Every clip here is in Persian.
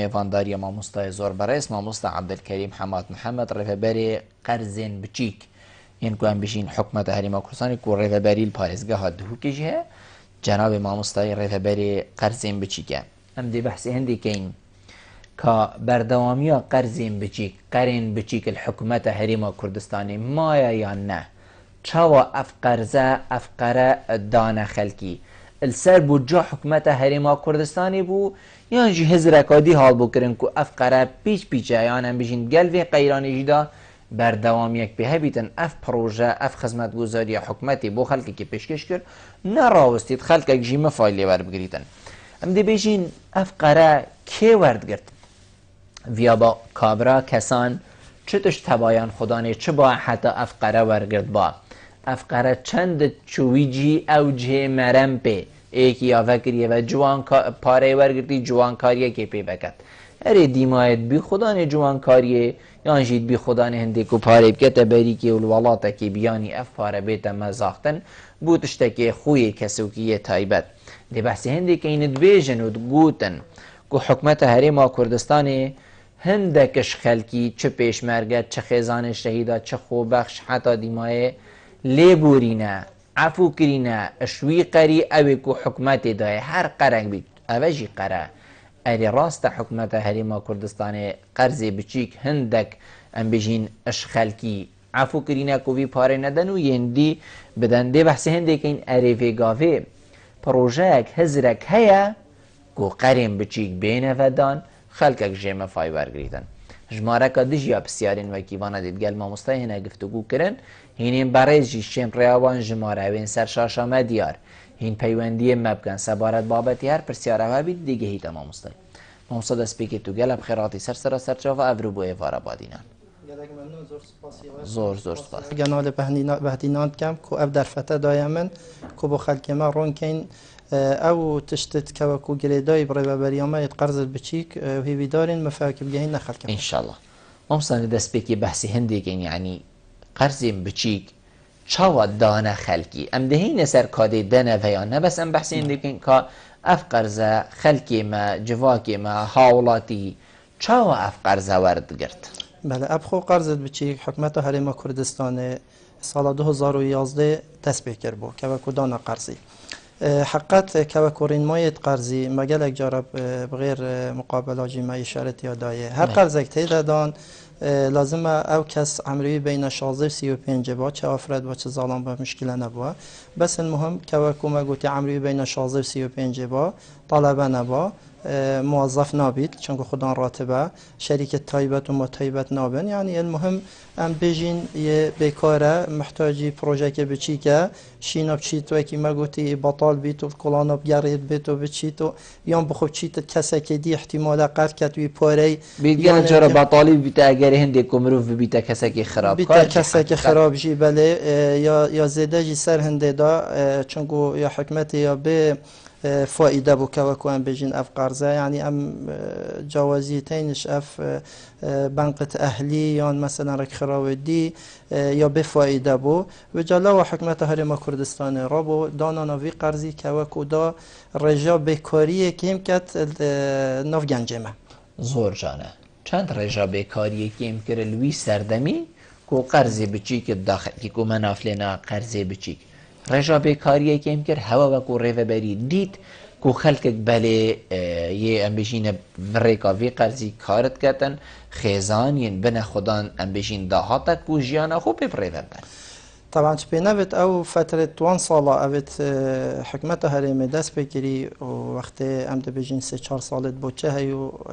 میوانداری مامۆستای زۆر بەڕێز مامۆستا عەبدولکەریم حەماد محەممەد ڕێڤەبەرێ قەرزێن بچیک یان گویان بژین حکوومەتە هەرێما کوردستانی و ڕێڤەبەری پارێزگەها دووکێژ هەیە جەنابێ مامۆستای ڕێڤەبەرێ قەرزێن بچیکە ئەم دێ بەحسی هەندێکین کە بەردەوامیە قەرزێن بچیک قەرێن بچیک الحکوومەتە هەرێما کوردستانی مایە یان نە چاوە ئەف قەرزە ئەف قەرە دانە خەلکی السەر بوو جا حکوومەتە هەرێما کوردستانی بوو یانجی هزرەکادی هاڵ بکردن و ئەف قەرە پیچ پیچە یانە بژین گەلوێ قەیرانیژیدا بەردەوامیەک پێ هەبیتن ئەف پرۆژە ئەف خزمەتگوزاریە حکوومەتی بۆ خەڵکێکی پێشکەش کرد نەڕاوەستیت خەڵکێک ژیمە فای لێ وەربگریتن ئەم دەبێژین ئەف قەرە کێ وەردگرت ڤیا با کابرا کەسان چ تش تەبایان خودانێ چ با حتا ئەف قەرە وەرگرت با ئەف قەرە چەند چویجی ئەو جێ مەرەم پێ ئێکی یاڤەکریەوە جوان پارەی وەرگرتی جوانکاریەکێ پێ بکات ئەرێ دیمایەت بی خودانێ جوانکاریێ یانژیت بی خودانێ هەندێک و پارەی بکەتە بەریکێ و وڵاتێکی بیانی ئەف پارە بێتە مەزاختن بوو تشتێکێ خویە کەسوکیە تایبەت دێ بەحسی هەندێکینت بێژن و گوتن و حکوومەتە هەرێما کوردستانێ هەندێکش خەلکی چ پێشمەرگە چ خێزانێ شەهیدا چ خۆبەخش حتا دیمایە لێبورینە عفو کرینە شوی قەری ئەوێک و حکوومەتێ دایە هەر قەرەنگ بیت ئەوەژی قەرە ئەرێ ڕاستە حکوومەتە هەرێما کوردستانێ قەرزێ بچیک هەندێک ئەم بژین ئەش خەلکی عفو کرینە کوڤی پارێ نەدەن و یەندی بدەن دێ بەحسی هەندێکین ئەرێ ڤێگاڤێ پرۆژەیەک هەزرێک هەیە و قەرێن بچیک بێنەڤەدان خەلکێک ژێمە فای وەرگریتن ژمارەکە دژیا پرسیارین وەکیوانە دێتگەل مامۆستای هێنە گفتوگو کردن هینێن بەڕێژی شێن ڕێاوان ژمارەوێن سەر شاشەمە دیار هین پەیوەندیە مەبکەن سەبارەت بابەتی هەر پرسیارەوە بیت دیگەهیتە مامۆستای مامۆستا دەستپێکێت و گەلە بخێراتی سەرسەرە سەرچاوە ئەڤرو بۆ ئێڤارە بادینان زۆر زۆر سپاس گەناڵێ بەهدیناند کەم کو ئەف دەرفەتە دایە من کو بۆ خەلکێمە ڕۆنکەین ئەو تشتت کەوەکو گرێدای بڕێبەبەریامەیت قەرزت بچیک هیویدارین مەفاکە بگەین نەخەلکە ئینشاءڵڵا مامۆستا دەستپێکی بەحسی هەندێکین یعنی قەرزێن بچیک چاوە دانە خەلکی ئەم دەهینە سەر کادێ دەنەڤەیان نەبەس ئەم بەحسی هەندێکین کە ئەف قەرزە خەلکێمە جڤاکێمە هاوڵاتی چاوە ئەف قەرزە وەردگرت بەلە ئەب خۆ قەرزت بچیک حکوومەتە هەرێما کوردستانێ ساڵە 2011 دەست پێ کرد بۆ کەوەکو دانە قەرزی حقت كوكو رينمايت قرضي مجالك جرب بغير مقابلة جماعي إشارة يداية هر قرضك تيدا دان لازم او کس عمری بین 16 و 35 با چه افراد و چه ظالم با مشکل نبوا بس المهم كوكو ما قلت عمری بین 16 و 35 با طلبه نبا موظف نابید چون خودان راتبه شركة تایبت و متایبت نابن يعني المهم ام بيجين بكاره محتاجي بروجيك بچيكا شينا بچيتو اكي ما قلتي بطال بيتو كولانا بياريد بيتو بچيتو يوم بخو بچيت كسا دي احتمال قرض كتوي باري بيجي جرى بطالي بيتا اگر هندك مروف بيتا كسا كي خراب بيتا كسا كي خراب جي بله يا زيده جي سر هنده دا چونكو يا حكمتي يا به فائده بو كوكو ام بيجين اف قرضه يعني ام جوازيتينش اف بنقة اهلي يان مثلا رك خراودي يا بفائده بو وجلا وحكمت هرما كردستان رابو دانا نوي قرضي كوكو دا رجا بكاري كيم كت ناف گنجمه زور جانه چند رجا بكاري كيم كر لوي سردمي کو قرضي بچيك داخل كو منافلنا قرضي بچيك رجا بكاري كيم كر هوا وكو ريفبري ديت کو خلقك بالي يه ام بيجين فريكا في قرضي كارت كتن خيزان ين بنا خدان ام بيجين داهاتك كو جيانا خو بفريفبر طبعا بينبت او فترة 1 صالة ابت حكمتها هرمي دست بكري وقت ام بيجين 3-4 سالت بوچه هيو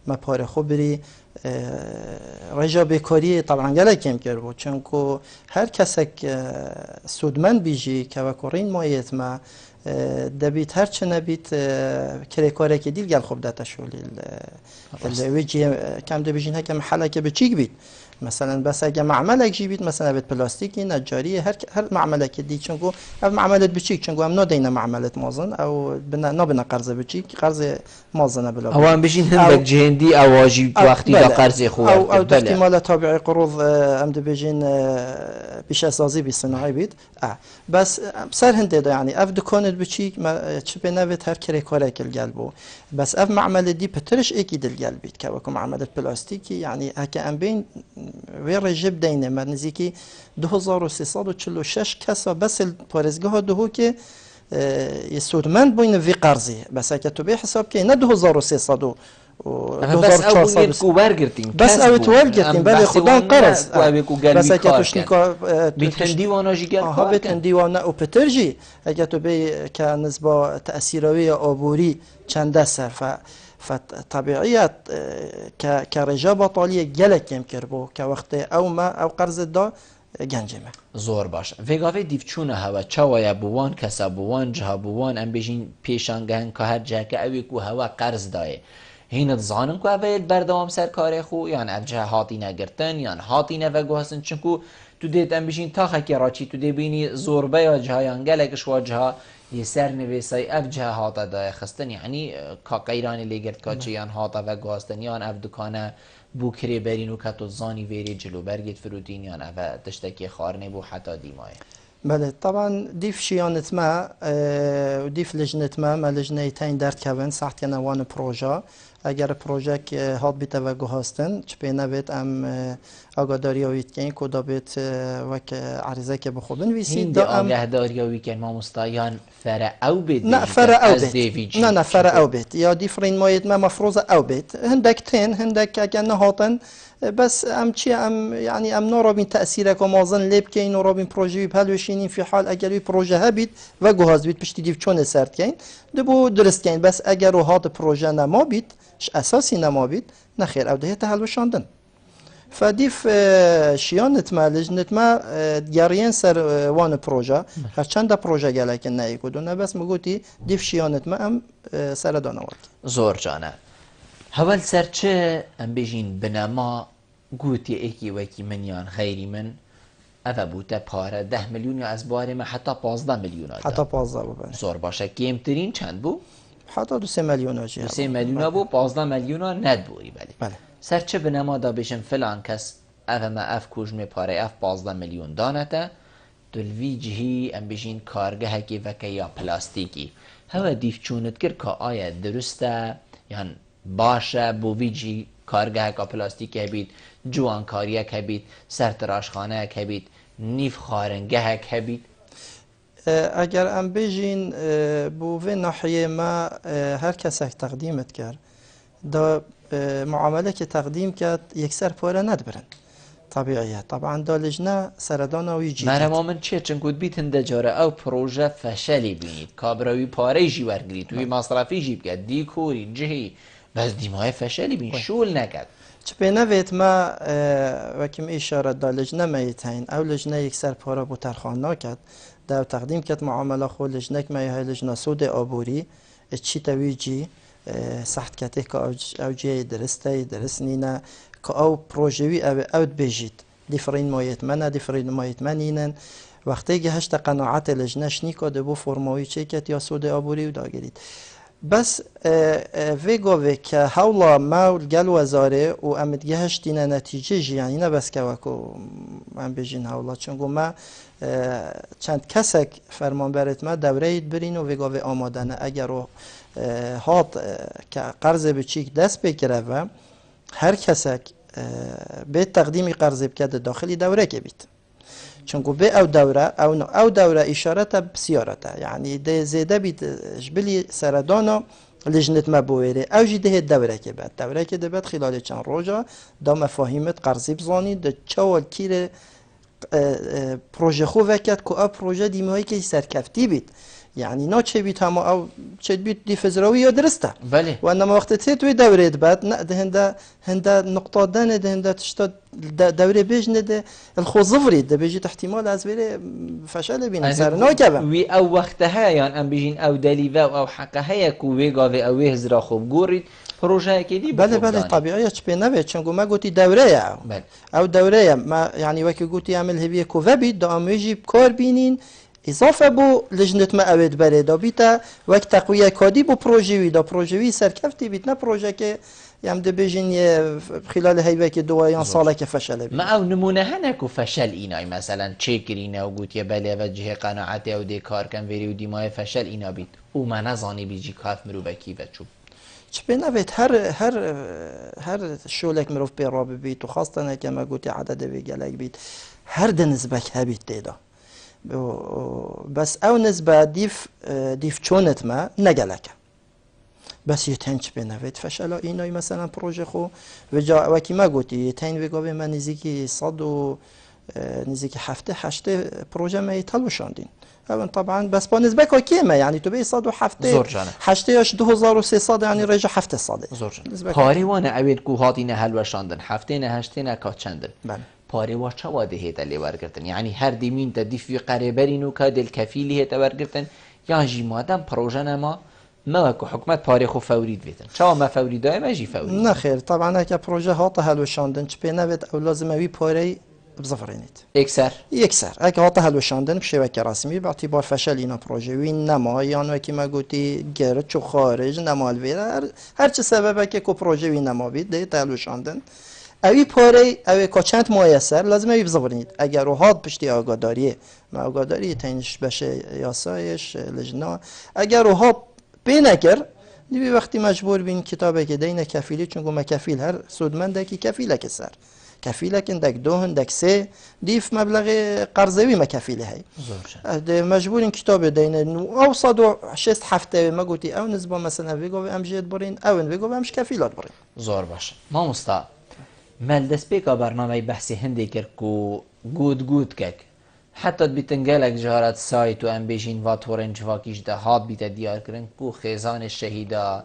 ما پاره خبري رجا بكاري طبعا گله کم کرد بود چونکو هر کسک سودمن بیجی که وکورین مایت ما دبیت هر چه نبیت کرکاره که دیل گل خوب داتا شولی ویجی کم دبیجین ها که محله که بچیک بید مثلا بس اگه معملك جيبيت مثلا بيت بلاستيكي نجاريه هر معملك دي چونكو او معملت بچيك چونكو ام نودينا معملت مازن او بنا قرض بچيك قرض مازن بلا او ام بيجين هم جهندي او واجب وقتي دا قرض خو او احتمال تابع قروض ام بيجين بيش اساسي بالصناعي بيت بس سر هند يعني اف دكان بچیک چه به نوید هر کاری کاره کل گل بو بس اف معمل دی پترش اکی دل گل بید که وکم معمل پلاستیکی یعنی اگه ام بین وی رجب دینه من نزدیکی 2346 کسا بس پارزگاه دهو که سودمند بوین وی قرضی بس اگه تو به حساب که نه 2300 بس او بنید کو برگرتین بس او تو برگرتین بله خدا قرض بس اگه توش نیکا بیتن دیوانا جی گل ها بیتن دیوانا او پترجی اگه تو به که نسبا تأثیروی آبوری چند سر فطبيعية كرجا بطالية جلك كم كربو كوقت أو ما أو قرض دا گنجمه زور باش وگاوی دیفچونه هوا چاویا بوان کسا بوان جها بوان ام بجین پیشانگهن که هر جه که اوی که هوا قرض دایه هینت زانن که اوی بردوام سر کاره خو یان اف جه هاتی نگرتن یان هاتی نوگو هستن چنکو تو دیت ام بجین تا خکی راچی تو دی بینی زوربه یا جها یان گلکش و جها یه سر نویسای اف جه هاتا دای خستن یعنی که قیرانی لگرد که چه یان هاتا وگو هستن یان اف دکانه بو کری برینو که تو زانی ویری جلو برگید فروتین یا نه و تشتکی خارنه بو حتی دیمای بله طبعا دیف شیانت ما و دیف لجنت ما لجنه تین درد کون ساعت کنوان پروژه اگر پروژه که هات بیت و گوهستن چه بینه بیت ام آگاداری وید کن کدا بیت وک عریضه که بخوبن ویسید دا ام آگاداری وید کن ما مستایان فر او بیت نه فر او بیت نه فر او بیت یا دیفرین ماید ما مفروض او بیت هندک تین هندک اگر نهاتن بس ام چی ام يعني ام نرابين تأثيرك ومازن لبكين ورابين بروجي بهالوشينين في حال اگر بروجه هبيت و جهاز بيت پشتی دیف چون سرت کین دبو درست کین بس اگر هات پروژه نما بیت اساسی نما بیت نخیر او ده تهلوشاندن فديف شيانت ما لجنت ما جارين سر وان پروژه هر چند پروژه گلک نه کدونه بس مگوتی دیف شيانت ما ام سر دانوات زور جانه هول سرچه ام بجین بنما گوتی ایکی وکی من یان خیری من اوه بوده پاره 10 میلیون یا از باره ما حتی 15 میلیون آده حتی 15 بو بله زور باشه کمترین چند بو؟ حتی 2 میلیون آجی 2 میلیون بو 15 میلیون ند بوری بله سرچه بنما دا بشن فلان کس اوه ما اف کجمه پاره اف 15 میلیون دانته دلوی جهی ام بجین کارگه که وکی یا پلاستیکی هوا دیف چونت کر که آیا درسته یان باشه بو ویجی کارگاه که پلاستیک هبید جوانکاری که هبید سرتراشخانه که هبید نیف خارنگه که هبید اگر ام بجین بو و ناحیه ما هر کس تقدیمت کرد دا معامله که تقدیم کرد یکسر پاره ندبرن طبیعیه طبعا دا لجنه سردان و یجی مرا من چه چنگود بیتن دجاره او پروژه فشلی بینید کابراوی پاره جی ورگرید توی مصرفی جی بگد دیکوری جهی بس دیمای فشلی بین شول نکد چه به نوید ما وکیم اشاره دا لجنه میتین او لجنه یک سر پارا بو ترخان نکد دا تقدیم کد معامله خود لجنه که میهای لجنه سود آبوری چی تویجی سخت کته که او جی درسته درست نینه که او پروژوی او بجید دیفرین مایت منه دیفرین مایت منینن وقتی که هشت قناعت لجنه شنیکا دبو فرمایی چه کد یا سود آبوری و داگرید بس ویگوی که حولا مول گل وزاره و امید گهشتینه نتیجه جی یعنی نه بس که وکو من بجین حولا چونگو ما چند کسک فرمان برد ما دوره اید برین و ویگوی آمادنه اگر هات که قرض بچیک دست بگیره و هر کسک به تقدیمی قرض بکرده داخلی دوره که بید چونکو به او دوره اشارت بسیارته یعنی ده زیده بید جبلی سردانا لجنت مبویره او جی ده دوره که بعد خلال چند روزا دا مفاهیمت قرضی بزانی ده چوال کیر پروژه خو وکد که او پروژه دیمهایی که سرکفتی بید یعنی نه چه بیت هم او چه بیت دیفزراوی یا درسته بله و انما وقت توی دوره بعد نه ده هنده نقطه دانه ده هنده تشتا دوره بجنه ده الخوظفری ده بيجي احتمال از بره فشل بین سر ناکبه وی او وقتها یان ام بيجين او دلیوه او حقه یکو ویگاوه او هزرا خوب گورید پروژه که دی بله طبیعیه چه نوید چونگو ما گوتی دوره او دوره ما یعنی وکی گوتی عمل هبیه کو وبید دا امیجی کار بینین اضافه بو لجنت ما اوید بره دا بیتا وقت تقویه کادی بو پروژوی دا پروژوی سرکفتی بیت نه پروژه که يام دبيجين خلال هيبك دوايان صالك فشل بي ما او نمونه هنکو فشل اینای مثلا چه کرینه و گوت یه بله و جه قناعته و دی کار کن وری و دیمای فشل اینا بید او من نزانی بیجی کاف مرو بکی و چوب چه بنوید هر شولک مروف بی رابی بید و خواستنه که ما گوتی عدد بی گلک بید هر ده نسبک هبید دیدا بس او نسبه دیف چونت ما نگلکه بس یتنچ بنوید فشل اینای مثلا پروژه خو و جا وکی ما گوتی یتن وگو به من نزیکی صد و نزیکی هفته پروژه ما یتلوشاندین اون طبعا بس با نسبه که کیمه یعنی تو به 107 8 2300 یعنی رجع 700 زور پاری وانه اوید کو هاتی نه حل وشاندن هفته نه هشته نه کا چندن بله پاری وا چه واده هیت لی ورگرتن یعنی هر دیمین تا دیفی قریبرینو که دل کفیلی هیت ورگرتن یا جی مادم پروژه نما ما کو حکومت پاری خو فورید ویتن چه ما فوری دائما جی فوری نه خیر طبعا که پروژه هات حل وشاندن چه بنوید او لازم وی پاری بزفرینید یکسر اگه هات حل وشاندن بشه وکی رسمی با اعتبار فشل اینا پروژه وین نما یان وکی ما گوتی گرد چو خارج نمال ویر هر چه سببه که کو پروژه وین نما بید ده حل وشاندن اوی پاره اوی که چند میسر لازم اوی بزفرینید اگر رو هات پشتی آگاداریه ما آگاداری تنش بشه یاسایش لجنا اگر رو هات بینکر دیوی وقتی مجبور بین کتابه که دین کفیلی چون ما کفیل هر سودمنده که کفیله که سر کفیله که اندک دو اندک سه دیف مبلغ قرضوی ما کفیله هی مجبور این کتاب دین او 106 هفته ما گوتی او نسبه مثلا ویگو امجید برین او ویگو امش کفیلات برین زور باشه ما مستا ملدس بیکا برنامه بحثی هندی کرد کو گود کک حتی بیتنگلک جهارت سایت و ام بیشین و تورنج واکیش ده هات بیت دیار کرن کو خیزان شهیدا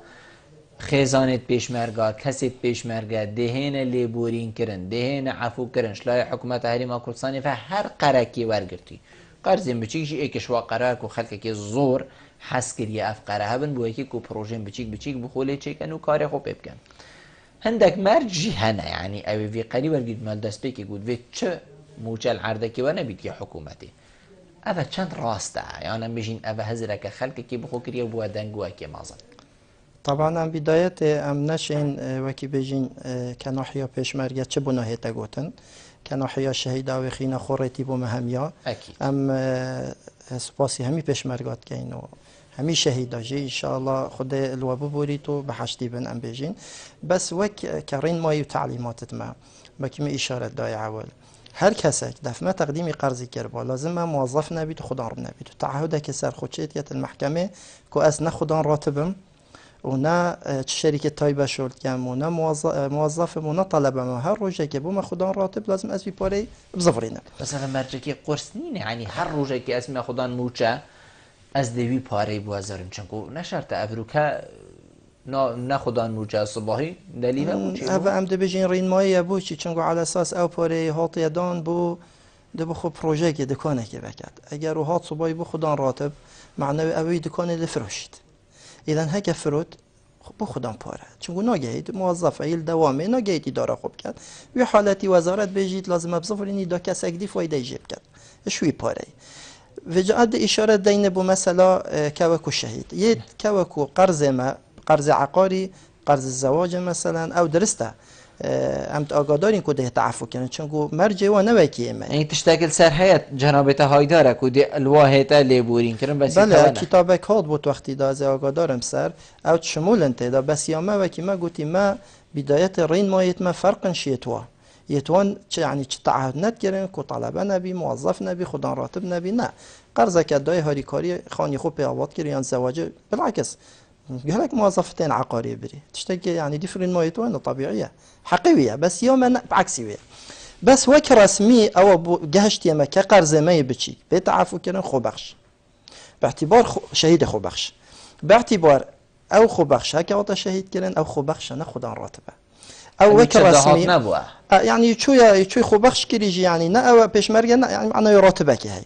خیزانت پیشمرگا کسیت پیشمرگا دهین لیبورین کرن دهین عفو کرن شلای حکومت حریم کردستان و هر قرکی ورگرتی قرضیم بچیکش ایکش و قرار کو خلق که زور حس کریه اف قره هبن بو یکی کو پروژه بچیک بخوله چیکن و کار خوب بکن هندك مرجي هنا يعني أو في قريب ورقد مال دسبيك يقول في تش موجال عردك وانا بيت يا حكومتي أبا چند راسته يعني بيجين أبا هزرك خلق كي بخو كريا بوا دنگوا كي مازن طبعا ام بداية ام نشين وكي بيجين كناحية پیشمرگه چه بناهي تگوتن كناحية شهيدا و خينا خوريتي بو مهميا أكيد ام سپاسي همي پیشمرگات كينو همي شهيدا جي ان شاء الله خد الوابو بوريتو بحشتي بن ام بيجين بس وك كرين ماي تعليمات ما بكي اشاره داي اول هر کسک دفعه تقدیم قرضی کرد لازم ما موظف نبید و خدا رو نبید تعهد که سر خودشیت المحکمه که از نه خدا راتبم و نه شرکت تایبه شد کم و نه موظف و نه طلبه ما هر روزه که بوم خدا راتب لازم از بی پاره بزفرینه مثلا مرجکی قرص نینه یعنی هر روزه که اسم خدا موچه از دوی پاره بوازارم چنگو نشرت ابروکا نه خدا موجه صباحی دلیل موجه او ام دبیجین رین مایه بو چی چنگو على اساس او پاره هاتی دان بو دبو خو پروژه که دکانه که بکد اگر رو هات صباحی بو خدا راتب معنوی اوی دکانه لفروشید اذا هک فرود بو خدا پاره چنگو ناگهید موظف ایل دوامه ناگهید اداره خوب کرد و حالتی وزارت بجید لازم بزفرینی دا کس اگدی فایده جیب کرد شوی پاره وجعد اشاره دین بو مثلا کوکو شهید یه کوکو قرض عقاری قرض الزواج مثلا او درسته امت آگادارین که ده تعفو کنن چون مرجع و نوکی ما این تشتغل سر هیئت جناب هایداره که ده الواحد لیبورین کردن بس بله کتاب کاد بود وقتی داز آگادارم سر او شمول انت دا بس یا ما وکی ما گوتی ما بدایت رین مایت ما فرق شیتوا یتوان یعنی چه تعهد نکردن که طلبه نبی موظف نبی خدا راتب نبی نه قرض کدای هاریکاری خانی خوب پیاوات کردن زواج بالعکس قالك موظفتين عقارية بري تشتكي يعني ديفرين مايتوين طبيعية حقيقية بس يوم بعكسية بس وك رسمي او جهشت يما كقرض ما يبتشي بتعرفوا كده خوبخش باعتبار شهيد خوبخش باعتبار او خوبخش هكا وطا شهيد كده او خوبخش انا خدا راتبه او وك رسمي يعني شو خوبخش كريجي يعني نا او بيشمرجه يعني معناه يراتبك هي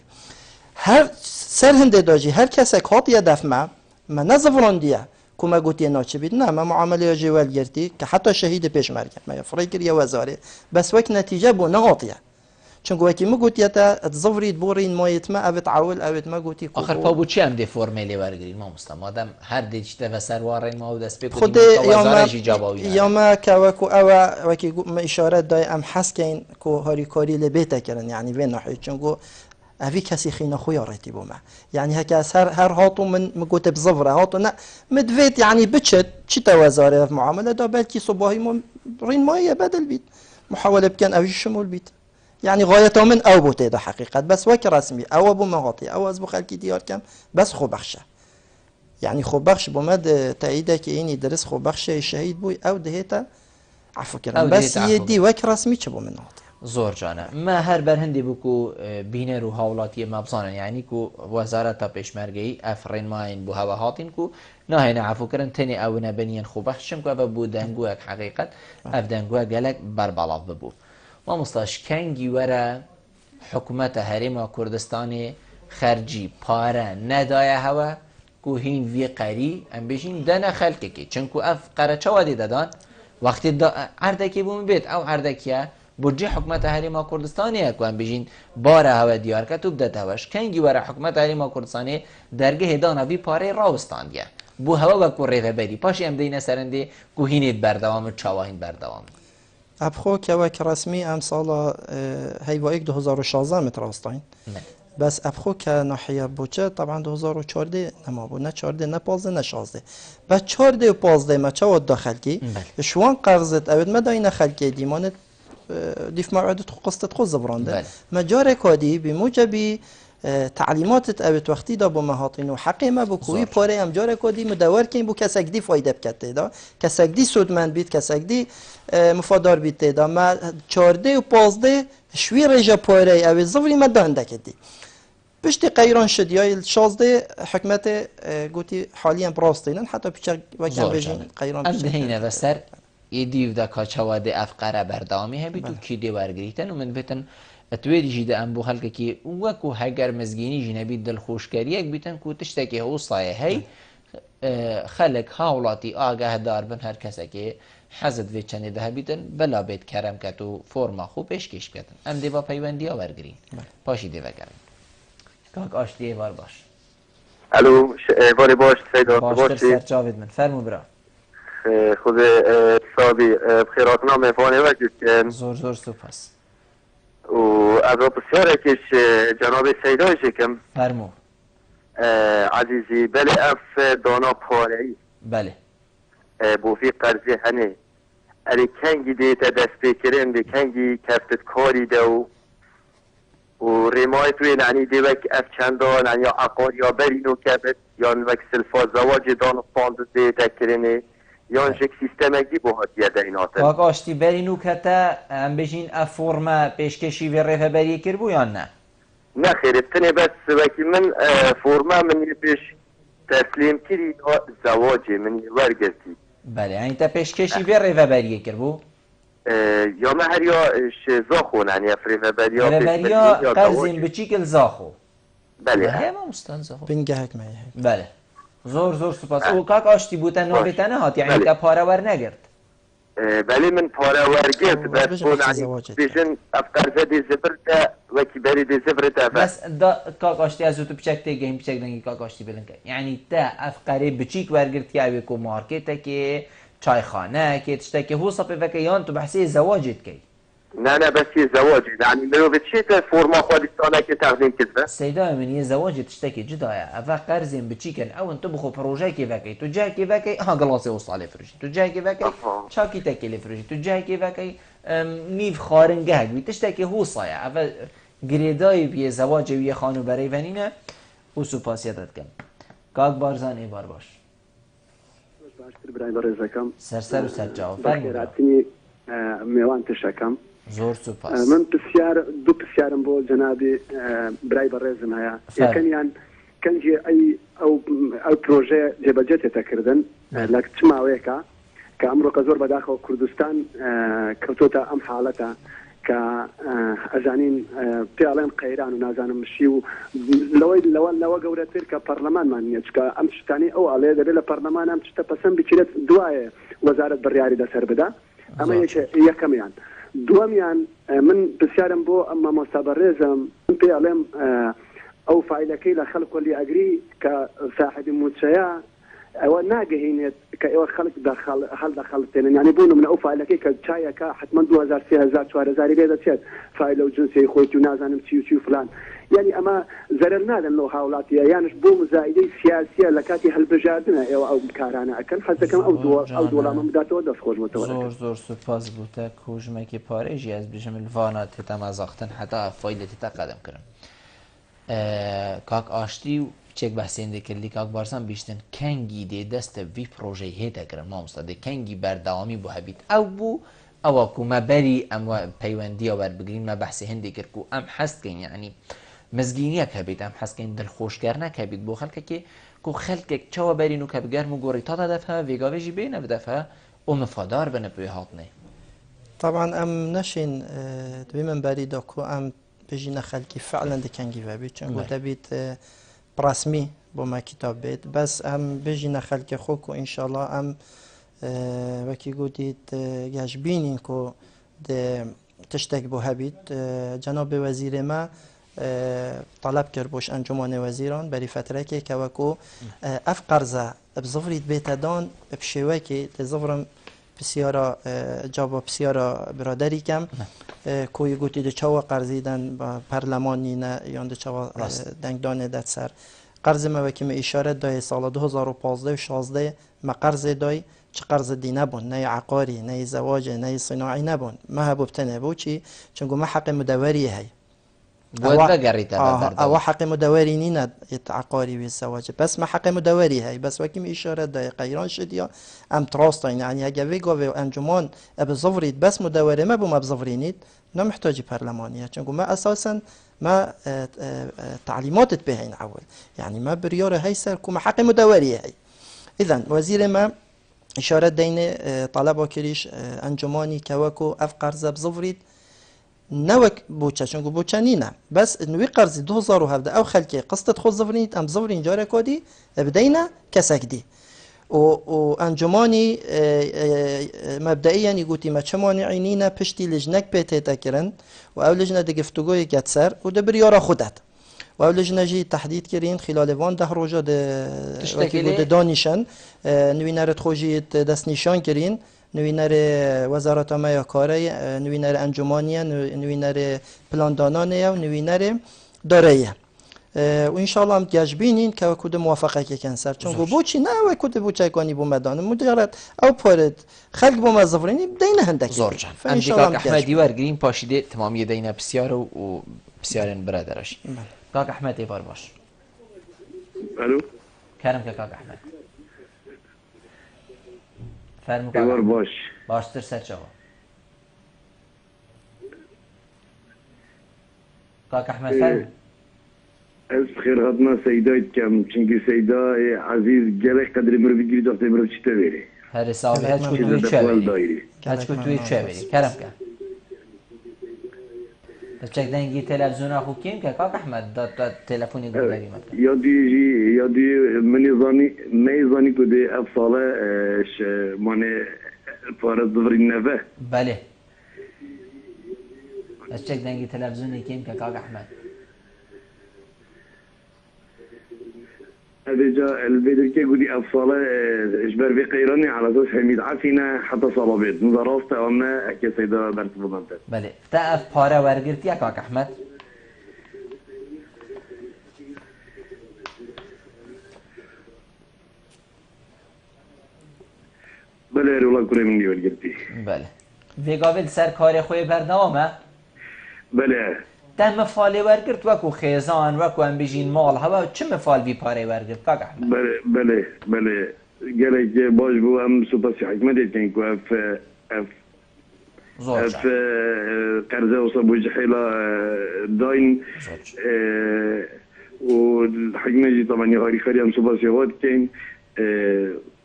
هر سر هند داجي هر كسك هات يدف ما ما نزفران دیا کما گویی ناچه بید نه ما معامله جوال گرتی که حتی شهید پیش مرگ ما فرای کردی وزاره بس وقت نتیجه بو نهاتیه چونکە وەکی مگوتیەتە تزڤریت بۆ ڕینمایت مە ئەوێت عول ئەوێت مەگوتی آخر پابوچی هم دی فرمێلی وەرگری مامۆستا مادەم هەر دیجتە بەسەر وا ڕێنما و دەست پێ وەزارەژی جاباوی یاما کەوەکو ئەوە وەکی ئیشارەت دای ئەم حەسکەین کۆ هەریکاری لە بێتەکردن یعنی بێ نەحوی چونکو ئەوی کەسی خینە خۆی ڕێتی بۆمە یعنی هەکەس هەر هاتو من مگوتە بزڤرە هاتو نە مدوێت یعنی بچێت چیتە وەزارە معاملەدا بەلکی سوباهی ڕینمایە بەدل بیت محاولە بکەن ئەوی شمول بیت يعني غايته من أو بوتي ده حقيقة بس وك رسمي أو أبو مغاطي أو أزبو خلكي ديار كم بس خو بخشة يعني خو بخش بمد تأييده كإني درس خو بخشة شهيد بوي أو دهيتا عفو كلام بس يدي وك رسمي شبو من ناطي زور جانا ما هر برهندي بكو بينر و هاولاتي مبزانا يعني كو وزارة پێشمەرگەیی أفرين ماين بو هوا هاتين كو ناهينا عفو كرن تاني أو نبنيان خو بخشم كو بو دنگوك حقيقة أف دنگوك گلك بربالاف ببو مامۆستاش کەنگی وەرە حکوومەتە هەرێما کوردستانی خەرجی پارە نەدایە کو هین وی قەری ئەم بێژین دەنە خەلکێکی چونکو ئەف قەرەچەوە دێ دەدان وەختی عەردێکی بووم بێت ئەو عەردێکیە بودجێ حکوومەتە هەرێما کوردستانیە کو ئەم بێژین بارە هەوە دیارکەت و بدەتەوەش کەنگی وەرە حکوومەتە هەرێما کوردستانی دەرگەهێ داناوی پارەی ڕاوستاندیە بۆ هەوە وەکو ڕێڤەبەری پاشی ئەم دەینە سەرەندێ کو هینێت بەردەوامت چاوەهین بەردەوامت أبخو كواك رسمي أم صالة هيوايك 2016 متراستين بس أبخو كناحية بوجه طبعا 2014 نما بو نه 14 نه 15 نه 16 بس 14 و 15 ما چاود داخل کی شوان قرضت أبد ما داين خلكي ديمانت ديف موعد قصة خو زبرانده ما جاري كادي بموجب تعلیمات اوت وقتی دا با مهاتین و حقی ما بکوی پاره ام جاره کدی مدور کن بو کسک دی فایده بکته دا کسک دی سودمند بیت کسک دی مفادار بیت دا ما 14 و 15 شوی رجا پاره اوت زوری ما دانده کدی پشت قیران شد یا 16 حکمت گوتی حالیا براستینن حتی پیچ وکم بجین قیران ام دهینه و سر ایدیو دا کاچواد افقره بردامی هبی تو کی دی ورگریتن و من بتن اتویری جیده ام بو خلق کی وکو هگر مزگینی جنبی دل خوشکریک بیتن کو تشتکی حوصایه هی خلق هاولاتی آگاه دار بن هر کسی که حزد وی چنده ده بیتن بلا بیت کرم کتو فرما خوب پیشکش کردن ام دیوا پیوندی ها ورگرین پاشی دیوا کردن کاک آشتی بار باش الو باری باش سیدا باشتر سر جاوید من فرمو برا خود صابی بخیرات نام فانه وجود زور زور سپاس و از بسیاره کش جناب سیدای شکم فرمو عزیزی بله اف دانا پارهی بله بوفی قرضی هنه الی کنگی دیتا دست بکرن دی کنگی کفتت کاری دو و ریمای توی نعنی دی وک اف چندان نعنی یا عقار یا برینو کبت یا وک سلفا زواج دانا پاند دیتا کرنه یا شک سیستمکی بو هاتیه در این آتن کاک آشتی برینو کتا هم بجین اف فرما پیشکشی و رهبری کربو یا نه؟ نه خیر تنه بس وکی من فرما من پیش تسلیم کری زواجه من ورگرتی بله یعنی تا پیشکشی و رهبری کربو؟ یا ما هر یا زاخو نعنی اف رهبری قرضین بچیکل زاخو بله همه مستان زاخو بینگهک میه بله زور زور سپاس او کاک آشتی بودن نابتنه هات یعنی تا پاره ور نگرد بله من پاره ور گرد بس اون بیشن افکار زدی زبرده وکی برید زبرده بس دا کاک آشتی از تو بچک تگیم بچک دنگی کاک آشتی بلن که یعنی تا افکاری بچیک ور گرد که اوی کو مارکته که چای خانه که تشتا که هو صفه وکی یان تو بحثی زواجت کی نه بس یه زواجی یعنی منو به چی تا فرما خودستانه که تقدیم کرده سیدا من یه زواج تشتكي جدايا افا قرزين بتشيكن او انت بخو بروجي كيفاكي تو جاي كيفاكي ها قلاصي وصالي فرجي تو جاي كيفاكي شاكي تاكي فرجي تو جاي كيفاكي نيف خارنجه بتشتكي هو صايا افا گریدای بی زواج وی خانو برای ونینه او سپاسیتت کن کاک بارزان ای بار باش باشتر برای برزکم سرسر و سرجاو فرمو میوان تشکم زور سپاس من دو پرسیارم بۆ جەنابی برای بەڕێزم هەیە یەکەمیان کەنجی ئەو پرۆژەیە جێبەجێ تێتەکردن لە چ ماوەیەکە کە ئەمڕۆکە زۆر بەداخەوە کوردستان کەوتۆتە ئەم حاڵەتە کە ئەزانین پێڵێن قەیران و نازانم شی و لەوە گەورەتر کە پەرلەمانمان نییە چکە ئەم شتانی ئەو ئەڵێ دەبێت لە پەرلەمان ئەم شتە پەسەند بچێت دوایە وەزارەت بڕیاری لەسەر بدا ئەمە یەکەمیان دومیان من بسیارم بو اما مستبرزم پیالم او فعلکی لخلق ولی اگری که صاحب متشیا او ناقهين كأيوة خلق دخل هل دخلتين يعني بونو من أوفا لكي كشاية كا حتما 2000 3000 4000 بيدا تشات فايلو جنسي خويتي ونازانم تيو فلان يعني أما زررنا لأنه هاولاتي يعني بو مزايدي سياسية لكاتي هالبجادنا أو بكارانا أكن حتى كم أو دولا من بداته دست خوش متولد زور سپاس بوده کوژمه که پارێژی از بژم الوانا تێتا مازاختن حتا فایلە تێتا قەدەم کردن کاک ئاشتی و چێک بەسێندێ کردی کاک بارسان بیشتن کەنگی دێ دەستە وی پرۆژەی هێتا کردن مامۆستا دێ کەنگی بەردەوامی بۆ هەبیت ئەو بوو ئەوە کو مەبەری ئەم پەیوەندیە وەربگرین مە بەحسی هەندێک کرد و ئەم حەستکەین یعنی مزگینیەک هەبێت ئەم حەستکەین دڵخۆشکردنەک هەبێت بۆ خەڵکێکی کو خەڵکێک چاوە بەرین و کە بگەرم و گۆڕی تاتا دەفە vێگاوێژی بێنە بدەفە و مفادار بنە پێ هاتنێ طبعا ام نشين دوی من بری داکو ام بجینا خلکی فعلا دکنگی و بید چون گوته بید برسمی با ما کتاب بید بس ام بجینا خلکی خوک و انشالله ام وکی گوتید گشبینین که تشتک بو هبید جناب وزیر ما طلب کرد بوش انجمن وزیران بری فتره که وکو اف قرضه بزفرید بیت دان بشوه که تزفرم بسیارا جواب بسیارا برادری کم کوی گوتی ده چاوا قرضیدن با پارلمانی نه یا ده چاوا دنگدانه داد سر قرض ما وکیم اشاره دای سال 2015 و 16 ما قرض دای چه قرض دی نبون نه عقاری نه زواج نه صناعی نبون ما هبوبتنه بو چی چون ما حق مدوری هی بود بگرید او حق مدوری نینه عقاری و زواج بس ما حق مدوری هی بس وکیم اشاره دای قیران شد یا ام تراستین یعنی اگه ویگو و انجمن ابزورید بس مدوری ما بوم ابزورینید نه محتاجی پارلمانیه چون ما اساسا ما تعلیماتت بهین اول یعنی ما بریار هی سر کوم حق مدوری هی اذا وزیر ما اشاره دین طلب کریش انجمانی که وکو اف قرض ابزورید نوک بوچه چون بوچه نینه بس نوی قرض 2017 او خلکی قسطت خود زفرینید ام زفرین جاره کدی بدینا کسک دی و انجمانی مبدئیا یگوتی ما چه مانعینینه پشتی لجنک پیته تکرن و او لجنه ده گفتگوی گت سر و ده بریارا خودت و او لجنه جی تحدید کرین خلال وان 10 روزا ده دانیشن نوینرت خوشی دست نشان کرین نوینر وزارت آمای کاری نوینر انجمانیه نوینر پلاندانانه و نوینر دارایه و انشالله هم گشبینین که کد موافقه که کنسر چون بوچی نه و کد بوچه کنی بو مدان مجرد او پارد خلق بو مزفرینی دین هندک زور جان انشالله احمدی ورگرین پاشیده تمامی دین بسیار و بسیارن برادرش کاک احمد ایوار باش الو کرم که کاک احمد فرمو ایوار باش باشتر سر چاوا کاک احمد فرمو از خیر خدمه سیدایت کم چونکه سیدا عزیز گلک قدر مروی گیری داخته مروی چی تا بری هر حسابی هچ کتوی چه بری هچ کتوی چه بری کرم که بچک دنگی تلفزیون آخو کیم که کاک احمد داد تلفونی گو بری مکن یادی منی زانی کده افصاله مانه پارد دورین نوه بله بچک دنگی تلفزیونی کیم که کاک احمد هذا البدر كي يقولي أفصاله إجبار في قيراني على أساس حميد عفينا حتى صلابات نظراسته وما أكي سيدا برت بضانتات بله تأف بارا ورقرتي يا كاك أحمد بله رولا كوري مني ورقرتي بله ويقابل سر كاري خوي بردوامه بله ده مفالی ورگرد وکو خیزان وکو ام بجین مال هوا چه مفال بی پاره ورگرد کاک احمد بله گلک باش بو هم سپاسی حکمت کن که اف قرضه و صبو جحیلا داین و حکمت جی طبعا یخاری خاری هم سپاسی هات کن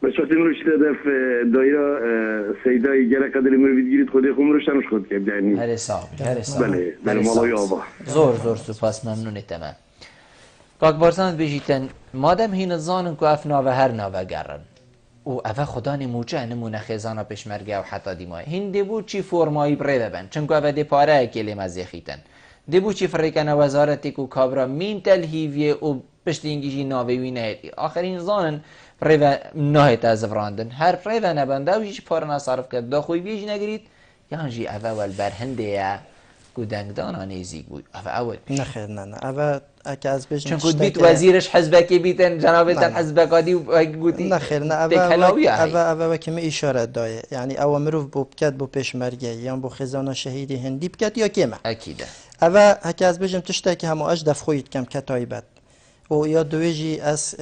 بس وقتی مروش تدف دایره سیدای گله قدر مروید گیرید خوده خود مروش تنوش خود کرد یعنی هر حساب بله مالای آبا زور سپاس ممنونه تمام کاک بارزان بجیتن مادم هین زانن که اف ناوه هر ناوه گرن و اوه خدا نموچه نمونه خزانه پشمرگه و حتی دیمای هنده بود چی فرمایی بره ببن چون که اوه دی پاره کلی مزیخیتن دی بود چی فریکن وزارتی که کابرا مین تلهیویه و پشت اینگیجی ناویوی نهیدی آخرین زانن ریو نهیت از فراندن هر ریو نبنده و هیچ پاره نصرف کرد دا خوی بیج نگرید یان جی اوه والبرهنده یا گودنگدان آنیزیگ بود اوه اول نخیر نه اوه اگه از بجن چون کود بیت وزیرش حزبکی بیتن جنابتن حزبکادی و گوتی نخیر نه اوه وکمه اشاره دایه یعنی اوه مروف بو بکد بو پیشمرگه یا بو خزانه شهیدی هندی بکد یا کیمه اکیده اوه اگه از بجن تشتکی همه اش دفخویت کم کتایبت و یا دویجی از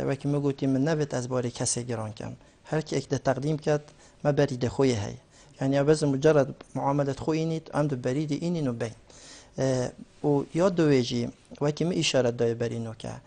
وکمه گوتی من نبت از باری کسی گران کم هر کی اکده تقدیم کد ما برید خویه هی يعني بس مجرد معاملة خوينيت عند بريدي إني نبين وياد دويجي وكي ما إشارة داي برينو كا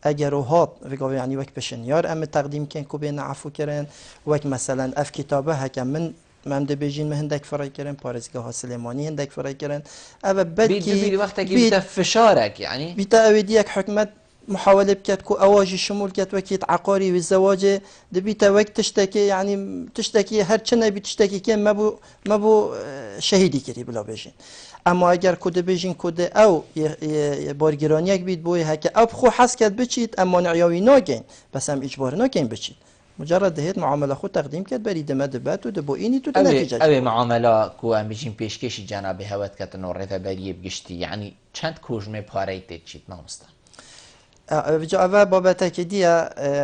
اگر هات وقوي يعني وك بشن يار ام تقديم كان كوبين عفو كرن وك مثلا اف كتابه هكا من ممد بيجين مهندك فرای كرن بارزگاه سليماني هندك فرای كرن اما بلكي وقتك بيت فشارك يعني بيت اوديك حكمت محاولة بكت كو أواجي شمول كت وكيت عقاري والزواج دبيت وقت تشتكي يعني تشتكي هر چنه بتشتكي كان ما بو شهيدي كري بلا بيجين اما اگر كود بيجين كود او بارگرانيك بيت بوي هكا او بخو حس كت بچيت اما نعياوي ناكين بس هم اجبار ناكين بچيت مجرد هيت معامله خود تقديم كت بري دمدبات و دبو اني تو نتيجه اوي معامله كو ام بيجين پیشکشی جناب هوت كت نورته بري بگشتي يعني چند کوجمه پاريت چيت نامستا بجا بابتك دي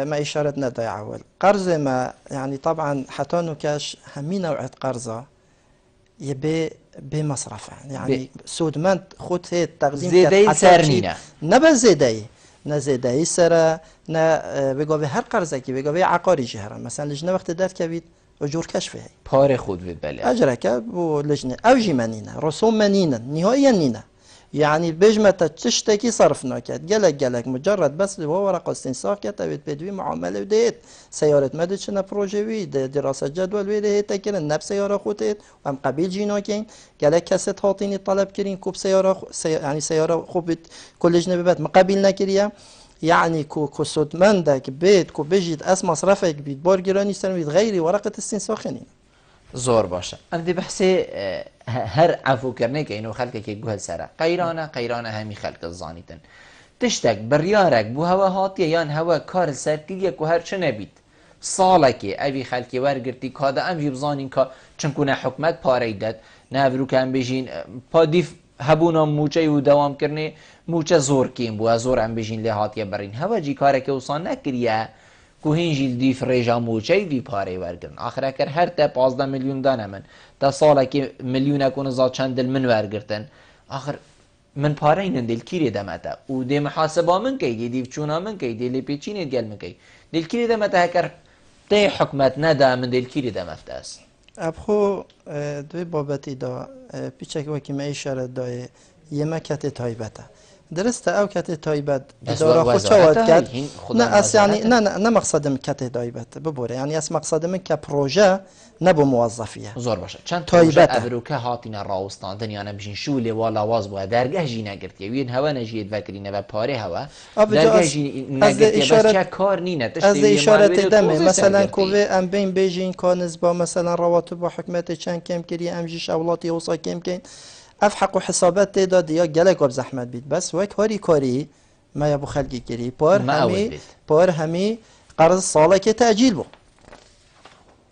ما إشارة نداي عول قرض ما يعني طبعا حتى نكاش همي نوعية قرضة يبي بمصرف يعني سود من خود هي التقديم زيداي سرنينا نبا زيداي نا زيداي سرا نا بقى هر قرضة كي بقى عقاري جهرا مثلا لجنة وقت دات كبيت أجور كشفه هي بار خود ببلي أجرك بو لجنة أوجي منينا رسوم منينا نهائيا نينا يعني بجمة تشتكي صرفنا كات جلك مجرد بس اللي هو ورقة استنساخ كات أو بدوي معاملة وديت سيارة مدتشنا بروجوي دراسة جدول ويده تكلن نفس سيارة خوتت وهم قبيل جينا كين جلك كاسات هاتيني طلب كرين كوب سيارة يعني سيارة خوبت كل جنبي بات مقابل نكريا يعني كو سودمندك بيت كو بيجيت اس مصرفك بيت بارگراني سنويت غيري ورقة استنساخ زور باشه ام دی بحثی هر عفو کرنه که اینو خلق که گوه سره قیرانه همی خلق زانیتن تشتک بریارک بو هوا هاتیه یان هوا کار سرکیه که هر چه نبید ساله که اوی خلقی ورگرتی کاده ام جیب زانین که چنکونه حکمت پاره داد نهبرو که ام بجین پا دیف هبونا موچه و دوام کرنه موچه زور کیم بو زور ام بجین لی هاتیه برین هوا جی کاره که وصان نکریه کوهین جیل دیف ریجا موچه وی پاره ورگرن آخر اگر هر تا 15 میلیون دانه من تا ساله که میلیون اکون زاد چند دل من ورگرتن آخر من پاره اینن دل کیری دمتا و دی محاسبه من کی دی چونا من کی دی پیچینه گل من کی دل کیری دمتا هکر تی حکمت ندا من دل کیری دمتا است ابخو دوی بابتی دا پیچک وکی ما اشاره دای یما کت تایبته درسته او کت تایبت اداره خود چواد کرد نه اس یعنی نه مقصدم کت تایبت ببوره یعنی اس مقصدم که پروژه نبو موظفیه زور باشه چند تایبت ابروکه هاتینا راوستان دنیا نبشین شوله والا واز بو درگه جی نگرتی وین هوا نجید وکرینه و پاره هوا درگه جی نگرتی بس چه کار نینه از اشاره دمه مثلا کوه ام بین بیجین کانز با مثلا رواتب و حکمت چند کم کری ام جیش اولاتی وصا کم کین افحق و حسابات داد یا گلک و زحمت بید بس وک هاری کاری ما یا بو خلقی کری پار همی قرض ساله که تأجیل بو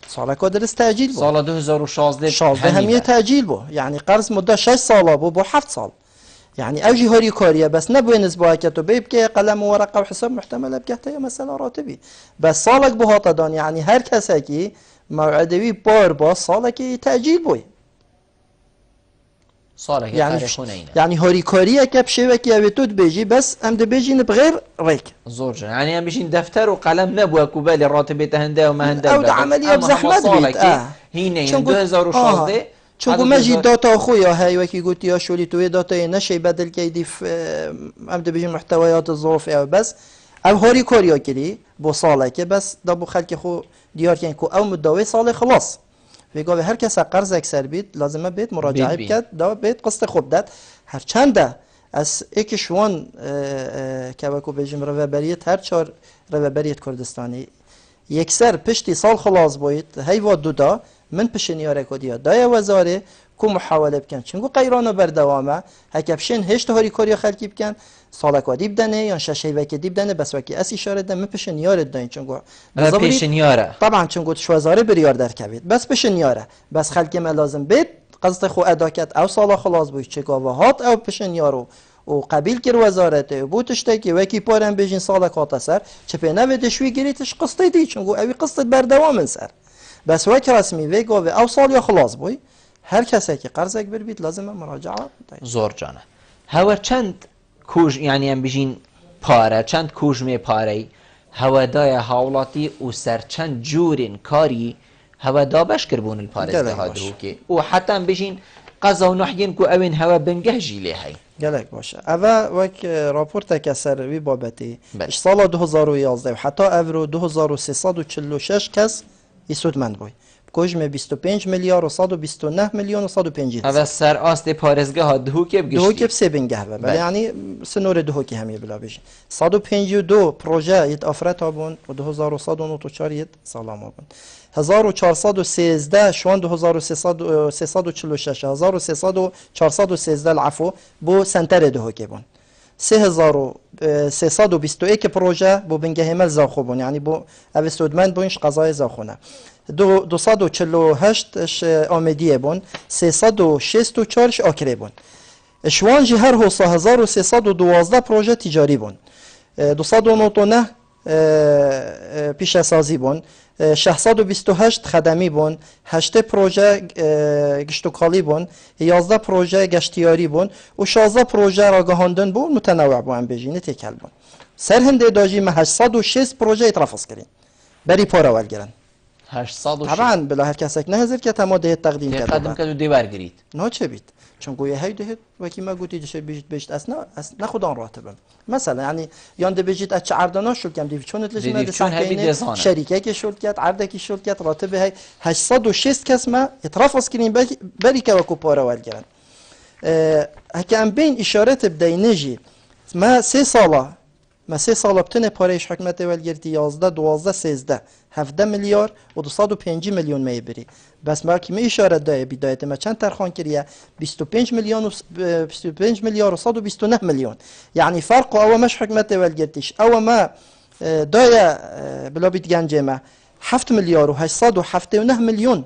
ساله که درست تأجیل بو سال 2016 همیه تأجیل بو یعنی قرض مدة 6 ساله بو 7 سال يعني اوجي هاري كوريا بس نبوي نسبة كتو بيبكي قلم وورقة وحساب محتملة بكحتة يا مسألة راتبي بس صالك بهاتا دان يعني هر كساكي موعدوي بار باس صالك تأجيل بوي صالك يعني هاري كوريا كبشي وكي اوتود بيجي بس ام دي بيجي بغير ريك زور يعني ام بيجين دفتر وقلم نبوه كوبالي راتبي تهنده وما هنده او عملية بزحمت بيت هينه 2016 چون ماجي داتا خويا هاي وكي قلت يا شولي توي داتا نشي بدل كيدي ام دي بيجي محتويات الظروف بس او هاري كوريا كلي بو صالك بس دابو خلق خو ديار كان كو او مداوي صالح خلاص بيقول هر کس قرض اکثر بید لازمه بید مراجعه بکرد دا بید قسط خوب داد هر چنده از اکشوان که وکو بجیم روابریت هر چهار روابریت کردستانی یکسر پشتی سال خلاص بوید هیوا دودا من پشنیاره کدیا دای وزاره کو محاوله بکن چونگو قیرانو بردوامه هکبشن هشت هاری کاریا خلکی بکن سالک ودی بدنه یا شش هیوکی دی بدنه بس وکی اس اشاره ده من پشنیاره داین چونگو پشنیاره طبعا چونگو شوازاره بریار در کوید بس پشنیاره بس خلکی ما لازم بید قصد خو ادا کرد او سال خلاص بوید چه گاوهات او پشنیارو و قبیل کر وزارت بوتشته که وکی پارم بجین سال کات سر چه پناه دشوی گریتش قصه دی چونگو اوی قصه بردوام سر بس وک رسمی وی گاوه او سال یا خلاص بوی هر کسی که قرض اکبر بید لازم مراجعه زور جانه هوا چند کوژ یعنی ام بجین پاره چند کوژمه پاره هوا دای حاولاتی و سر چند جورین کاری هوا دا باش کربون الپارس ده هادرو که و حتی ام بجین قضا و نحین کو اوین هوا بنگه جیله هی گلک باشه اول وک راپورت که سروی بابتی سال 2011 و حتی اورو 2346 کس ایسودمند بوی کوژم 25 میلیارد و 129 میلیون و 150 اول سر آست پارسگاه ها دهو که بگشتی دهو که بسه بنگه بله یعنی سنور دهو که همیه بلا بشین 152 پروژه یت آفرت بون و 2194 یت سالام بون 1413 شوان 2346 1413 العفو بو سنتر دهو که بون 3321 پروژه بو بنگه همل زاخو بون یعنی بو اوستودمند بونش قضای زاخونه 248 آمدیه بون 364 آکره بون شوان جی هر حوصا 1312 پروژه تجاری بون 299 پیش سازی بون 628 خدمی بون 8 پروژه گشتوکالی بون 11 پروژه گشتیاری بون و 16 پروژه راگهاندن بون متنوع بون بجینه تکل بون سرهنده داجی ما 806 پروژه اترافز کرین بری پارا ول گرن 806 طبعا بلا هر کسک نه هزار که تما ده تقدیم کرد تقدیم کرد و دیوار گرید نه چه بید چون گویه هی ده وکی ما گویی دشه بیشت اصلا خدا راتبم مثلا یعنی یانده بجید از چه عردنا شد کم دیو چون اتلش ما دست شریکه که شد کرد عرده که شد کرد راتبه هی 806 کس ما اطراف اسکرین بری که وکو پارا ول گرن هکم بین اشارت بدینجی ما 3 ساله بتونه پارهش حکمت ولگرتی 11 12 13 17 میلیارد و 205 میلیون میبری بس ما کی می اشاره دای بدایت ما چند ترخان کریه 25 میلیون و 25 میلیارد و 129 میلیون یعنی فرق او مش حکمت ولگرتیش او ما دای بلا بیت گنج ما 7 میلیارد و 879 میلیون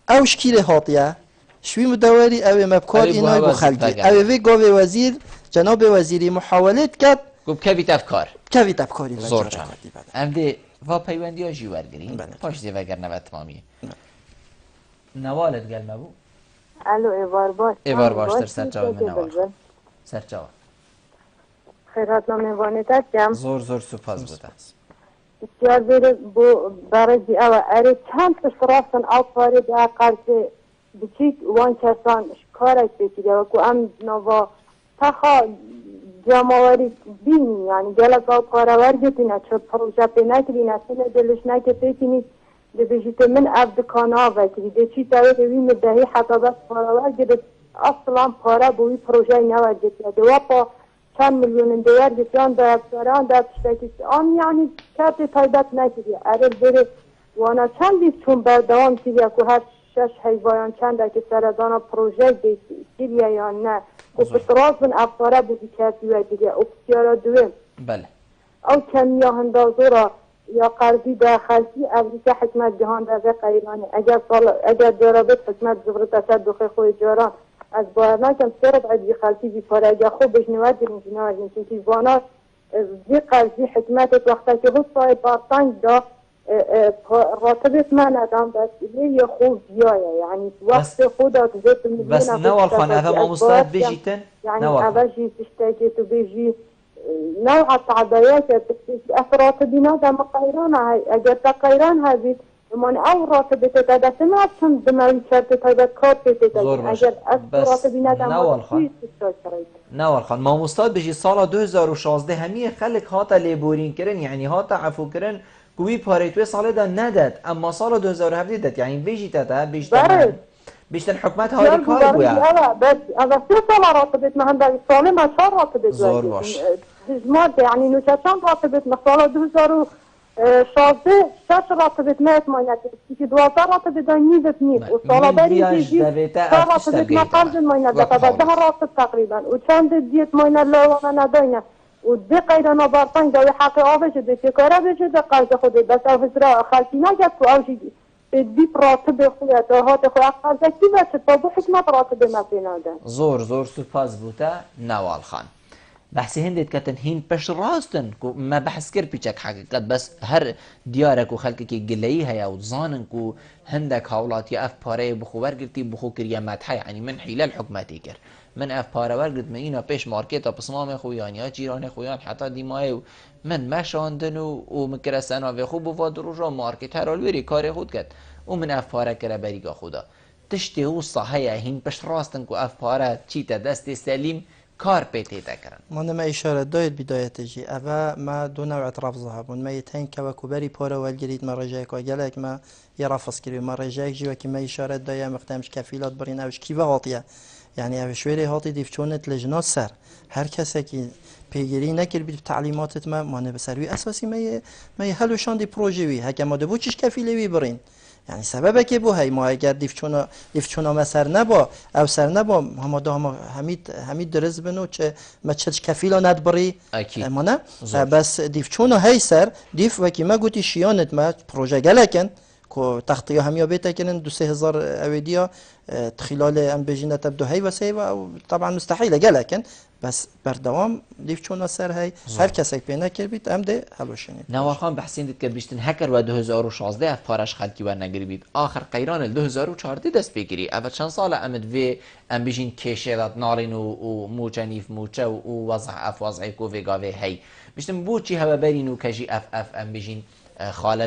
او شکیل هاتیه شوی مدوری او مبکار اینای بو خلقی او وی گاوی وزیر جناب وزیری محاولت کرد گفت کویت افکاری زور جان امده و پیوندی ها جیوار گرین پاش دیوگر نوت تمامیه نوالت گل مبو الو ایوار باش در سرچاو من نوال سرچاو خیرات نمیوانیت کم زور سپاس بوده بسیار بیره برای او اره چند پشتراستن او پاره ده قرض بچیک وان کسان کارک بکیده و که ام نوا تخوا جامعاری بینی یعنی گلک او کارور گتینه چه پروژه پی نکرینه سنه دلش نکه پیکنی ده بجیت من افدکانه ها وکری ده چی تاوی دوی مدهی حتی بس کارور گده اصلا پاره بوی پروژه نور گتیه ده وپا چند میلیون دیگر گتیان ده افساران ده پشتکی آن یعنی کت تایبت نکریه اره بره وانا چندی چون بردوام کریه که هر 6 حیوان چنده که سرزانا پروژه کریه یا نه و پتراز من افساره بودی کردی و دیگه اپسیارا دویم بله او کمیا هندازورا یا قرضی ده خلقی امریکا حکمت جهان ده قیرانی اگر جرابت حکمت زبرت اصد دخی خوی جاران از باید کم سرد عدی خلقی بی پاره اگر خوب بجنوات دیرین جنوازین چونکه وانا زی قرضی حکمت وقتا که حد صاحب بارتنگ دا راتبت من ادام دست یا خوب بیایه یعنی وقت خودت زیت میلیون بس نوال خانه افهم مستاد بجیتن یعنی اوجی تشتاکی تو بجی نوع التعبايات راتبنا ده مقيران هاي اگر تقيران هذه من او راتبته ده سمعت چون دموی کرده تایبت کار پیده ده اگر از راتبنا ده نوال خان ما مستاد بجی سال 2016 همه خلق هاتا لیبورین کرن یعنی هاتا عفو کرن گوی پاریتوی سال ده نداد اما سال 2017 داد یعنی بجی ده بیشتر حکمت هایی کار بویا بس اما 3 سال راتبت ما هنده سال ما 4 راتبت زور باش دزماد يعني نوشتان راتبت مثلا 2000 شازده 6 راتبت ما اتماینت که 12 راتبت دانیزت نیست و سالا بری دیجی 4 راتبت ما قرض ماینت دفت 10 راتب تقریبا و چند دیت ماینت لوانا نداینه و دی قیدان و بارتان داوی حق آفشه دی چکاره بشه دی قرض خودی بس آفش را خلطی نگد تو آوشی دی راتب خویت و هات خوی قرض کی بچه تا بو حکمت راتب مپیناده زور سپاس بوده نوال خان بحثی هندید کتن هین پشت راستن کو ما بحث کر پیچک حقیقت بس هر دیارک و خلق کی گلایی هیا و زانن کو هندک حولات یا اف پاره بخو ورگرتی بخو کریا مدحی یعنی من حیل الحکمتی کر من اف پاره ورگرت من اینا پیش مارکت پسمام خویان یا جیران خویان حتی دیمای من مشاندن و مکر سنا و خوب و روجا مارکت هر الوری کار خود کرد و من اف پاره کر بریگا خدا تشتی و صحیح هین پشت راستن کو اف پاره چی تا دست سلیم کار پیتی تکرن. من ما اشاره داید بدایت جی. اول ما دو نوع اطراف ذهبون. ما يتهين كوكبري بورا والجريد مرة جايك وجالك ما يرافس كري مرة جايك جي وكي ما اشاره دايا مختمش كفيلات برين اوش كيفا هاطيه. يعني اوش ويري هاطي ديفشونت لجنات سر. هر کسی که پیگیری نکرد به تعلیماتت ما نبسروی اساسی ما هلوشان دی پروژه وی هک ما دو چیش کفیله وی برین یعنی سبب که بو هی ما اگر دیفچونا مسر نبا او سر نبا هم همید درز بنو چه ما چه کفیلا ند بری ما نه بس دیفچونا هی سر دیف و کی ما گوتی شیانت ما پروژه گلکن کو تخطيه هم يبيتا كن 2000 اوديا خلال ام بجينا تبدو هي وسيفا طبعا مستحيله لكن بس بردوام ديفچونا سر هي هر کسک پینا کربید ام ده هلوشنید نواخان بحثین دید که بیشتن هکر و 2016 اف پارش خلکی و نگریبید آخر قیران 2014 دست بگیری اول چند سال امد و ام بجین کشه داد نارین و موچنیف موچه و وضع اف وضعی کو وگاوه هی بیشتن بوچی هوا برین و کجی اف ام بجین خاله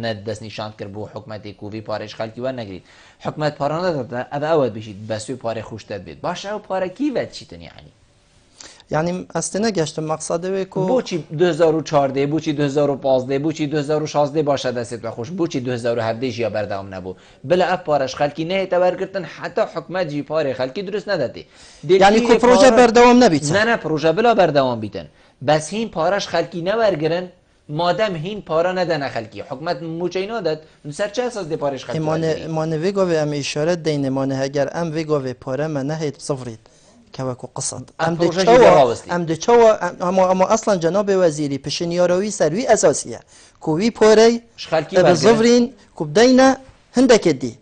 ندست نشان کرد بو حکمت کووی پارش خلکی و نگرید حکمت پارا نداد اما اول بشید بس پاره خوش داد بید باشه او پاره کی ود چیتن یعنی اصلا گشت مقصده کو بوچی 2014 بوچی 2015 بوچی 2016 باشه دست و خوش بوچی 2017 یا بردام نبو بلا اف پارش خلکی نه تبر کردن حتی حکمت جی پاره خلکی درست ندادی یعنی کو پروژه بردام نبیت نه پروژه بلا بردام بیتن بس هین پارش خلکی نورگرن مادام هین پارا ندن خلکی حکومت موچینا داد سر چه اساس دی پارش خلکی مان ویگو ام اشاره دین مان اگر ام ویگو پارا من نهیت صفرید که وکو قصد ام ده چوا اما اصلا جناب وزیری پشنیاروی سروی اساسیه کوی پاره به صفرین کوب دینا هندک دی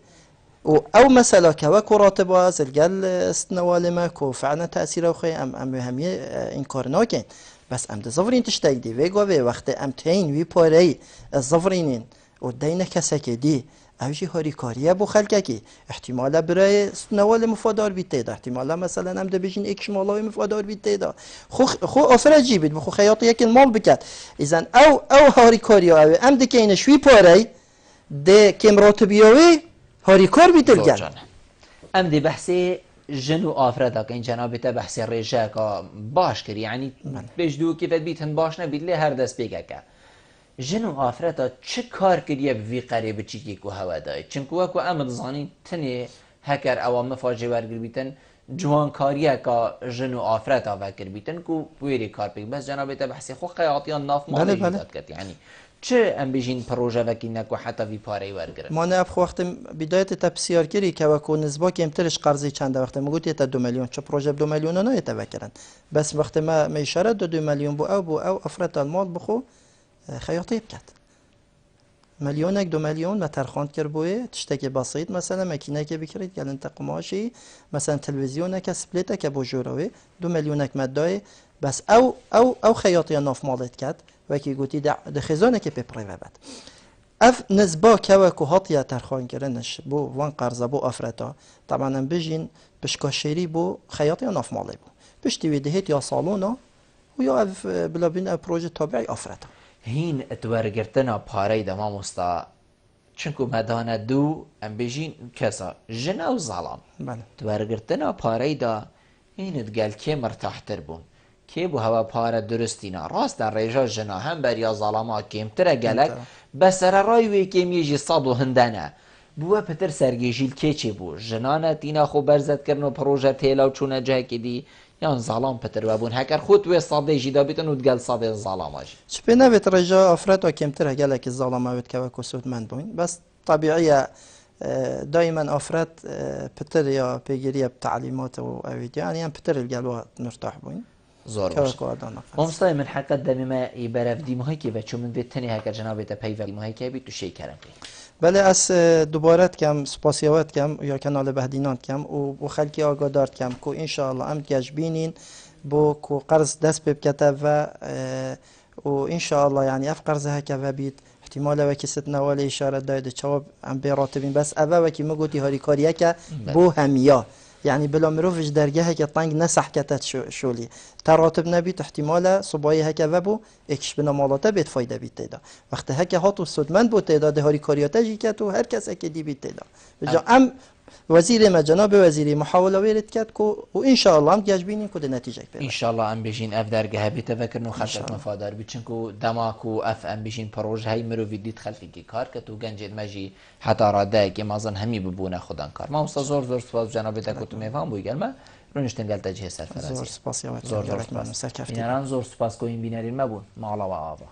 او مثلا که وکو راتبه زلگل استنوال ما کو فعلا تاثیر خو ام همیه این کار نکن بس ام دزفرین تشتاق دی ویگو به وقت ام تین وی پاره الزفرینین و دینه کسکی دی اوجی هاری کاریه بو خلقه کی احتمالا برای نوال مفادار بیت دا احتمالا مثلا ام ده بجین اکش مالای مفادار بیت دا خو افراد جیبید بخو خیاط یک مال بکد اذن او هاری کاریه او ام ده کینه شوی پاره ده کم راتبیاوی هاری کار بیتل گل ام ده بحثی جنو آفردا که این جناب تا بحث رجا که باش کری یعنی بجدو که بیتن باش نبید لی هر دست بگه که جنو آفردا چه کار کریه بوی قریب چیکی که هوا دای چنکو که امد زانی تنی هکر اوام مفاجه ورگر بیتن جوان کاریه که جنو آفردا وکر بیتن که بویری کار بگه بس جناب تا بحث خو خیاطیان ناف مالی بیداد کرد یعنی چه ام بيجين پروژه وکی نکو حتی وی پاره ورگره ما نه اب وقت بدایت تبسیار کری که وکو نسبا که امترش قرضی چند وقت میگوت تا 2 میلیون چه پروژه 2 میلیون نه يتوکرن بس وقت ما اشاره 2 میلیون بو او افراد المال بخو خیاطی بکد میلیونک 2 میلیون ما ترخواند کر بوی تشتکی بسيط مثلا ماکینه که بکرید گل انت قماشی مثلا تلویزیون که سپلیت که بو جوروی 2 میلیونک مدای بس او خیاطی ناف مالت کد وکی گوتی د خزانه که پیپری وبد اف نسبا که وکو هاتیا ترخوان کردنش بو وان قرضه بو افرتا طبعا بجین پشکاشری بو خیاطی ناف مالی بو پشتی ویدهت یا سالونا و یا اف بلابین اف پروژه تابعی افرتا هین اتورگرتنا پاره دما مستا چونکو مدانه دو ام بجین کسا جن او ظلام اتورگرتنا پاره دا این ادگل که مرتاح تر بون که بو هوا پاره درستینا راست در ریجا جنا هم بریا ظلامات کمتره گلک بسر رای وی کم یجی صد و هندنه بووە پتر سەرگێژیل کێچێ بوو ژنانە تینا خۆ بەرزەتکردن و پرۆژە تێلا و چوونە جایەکی دی یان زاڵام پتر بوون هەکەر خۆت وێ سادەیژی دابێتن و دگەل سادێ زاڵاماژی چ پێ نابێت ڕێژە ئافرەت و کەمتر هەگەلێکی زاڵەماوێت کەوە کۆسوودمەند بووین بەس طبیعیە دائما ئافرەت پتر یا پێگیریە تعلیمات و ئەویدیانیان پتر گەلوە مرتاح بووین زۆر مامۆستای من حقت دەمێمە بەرەفدی مهەیەکی بە چوو من بێت تەنێ هەکە جەنابێتە پەیوەندی مهەیەکی بیت و شەیکەرم پێ بله از دوباره کم سپاسیوات کم یا کانال بهدینان کم و خلکی آگادار کم کو ان شاء الله ام گش بینین بو کو قرض دست بکته و ان شاء الله يعني اف قرض هكا بيت احتمال وكي ستنا ولا اشاره دايد جواب ام براتبين بس اوا وكي مگوتي هاري كاريا که بو هميا يعني بلا مروفش درجه که طنگ نسح کتت شولی تراتب نبید احتمال صبایی هکه و بو اکش بنا مالاته بید فایده بید تیدا وقتی هکه هاتو سودمند بود تیدا دهاری کاریاته جی که تو هر کس اکی دی بید تیدا بجا ام وزیر ما جناب وزیری محاوله ویرد کرد که و ان شاء الله هم گیج بینیم که نتیجه پیدا ان شاء الله ام بجین اف درگه بیت فکرن و خلق مفادار بیچن کو دماغ و اف ام بجین پروژه های مرو ویدیت خلقی کی کار که تو گنج ماجی حتی راده که مازن همی ببونه خودان کار ما مست زور سپاس جناب تکوت میفهم بو گلما رونشتن گل تجهیز سرفرازی زور سپاس یا زور سپاس اینان زور سپاس کوین بینرین مبون مالا و آبا